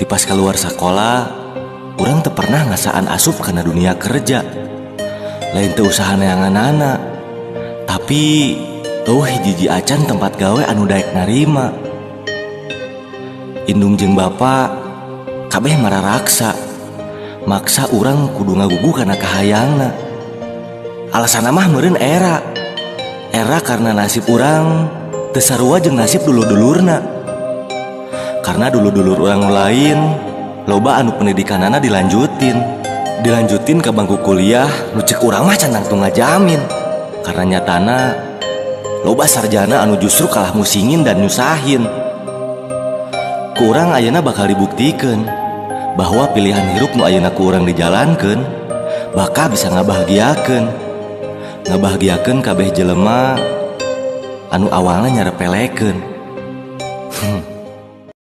Pas keluar sekolah, urang teu pernah ngasaan asup karena dunia kerja. Lain teu usaha neangan-ana, tapi hiji acan tempat gawe anu daek narima. Indung jeung bapa kabeh mararaksa, maksa urang kudu ngagugu kana kahayangna. Alasanna mah meureun era karena nasib urang teu sarua jeung nasib dulur-dulurna. Karena dulur-dulur urang lain loba anu pendidikanana dilanjutin ke bangku kuliah, nu ceuk urang mah can tangtung ngajamin. Karena nyatana loba sarjana anu justru kalah musingin dan nyusahin. Ku urang ayeuna bakal dibuktikeun bahwa pilihan hirup nu ayeuna ku urang dijalankeun bakal bisa ngabahagiakeun kabeh jelema anu awalna nyarepelekeun.